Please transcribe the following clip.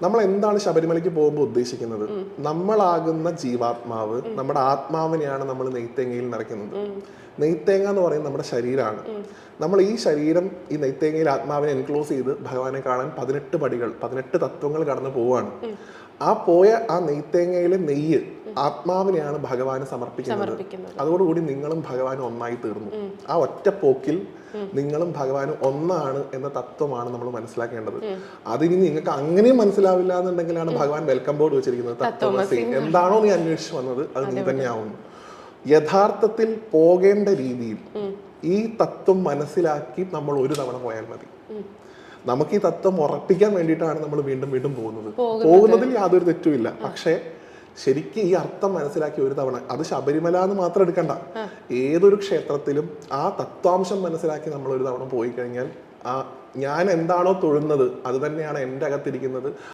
നമ്മൾ എന്താണ് ശബരിമലയ്ക്ക് പോകുമ്പോൾ ഉദ്ദേശിക്കുന്നത്? നമ്മളാകുന്ന ജീവാത്മാവ്, നമ്മുടെ ആത്മാവിനെയാണ് നമ്മൾ നെയ്ത്തേങ്ങയിൽ നിറയ്ക്കുന്നത്. നെയ്ത്തേങ്ങ എന്ന് പറയുന്നത് നമ്മുടെ ശരീരമാണ്. നമ്മൾ ഈ ശരീരം ഈ നെയ്ത്തേങ്ങയിൽ ആത്മാവിനെ എൻക്ലോസ് ചെയ്ത് ഭഗവാനെ കാണാൻ 18 പടികൾ, 18 തത്വങ്ങൾ കടന്നു പോവാണ്. ആ നെയ്ത്തേങ്ങയിലെ നെയ്യ് ആത്മാവിനെയാണ് ഭഗവാന് സമർപ്പിക്കുന്നത്. അതോടുകൂടി നിങ്ങളും ഭഗവാനും ഒന്നായി തീർന്നു. ആ ഒറ്റ പോക്കിൽ നിങ്ങളും ഭഗവാനും ഒന്നാണ് എന്ന തത്വമാണ് നമ്മൾ മനസ്സിലാക്കേണ്ടത്. അതിനി നിങ്ങൾക്ക് അങ്ങനെയും മനസ്സിലാവില്ല എന്നുണ്ടെങ്കിലാണ് ഭഗവാൻ വെൽക്കം ബോർഡ് വെച്ചിരിക്കുന്നത്. തത്വമസി എന്താണോ നീ അന്വേഷിച്ച് വന്നത് അത് നീ തന്നെയാവുന്നു. യഥാർത്ഥത്തിൽ പോകേണ്ട രീതിയിൽ ഈ തത്വം മനസ്സിലാക്കി നമ്മൾ ഒരു തവണ പോയാൽ മതി. നമുക്ക് ഈ തത്വം ഉറപ്പിക്കാൻ വേണ്ടിയിട്ടാണ് നമ്മൾ വീണ്ടും വീണ്ടും പോകുന്നതിൽ യാതൊരു തെറ്റുമില്ല. പക്ഷേ ശരിക്കും ഈ അർത്ഥം മനസ്സിലാക്കി ഒരു തവണ, അത് ശബരിമല എന്ന് മാത്രം എടുക്കണ്ട, ഏതൊരു ക്ഷേത്രത്തിലും ആ തത്വാംശം മനസ്സിലാക്കി നമ്മൾ ഒരു തവണ പോയി കഴിഞ്ഞാൽ ഞാൻ എന്താണോ തൊഴുന്നത് അത് തന്നെയാണ് എൻ്റെ അകത്തിരിക്കുന്നത്.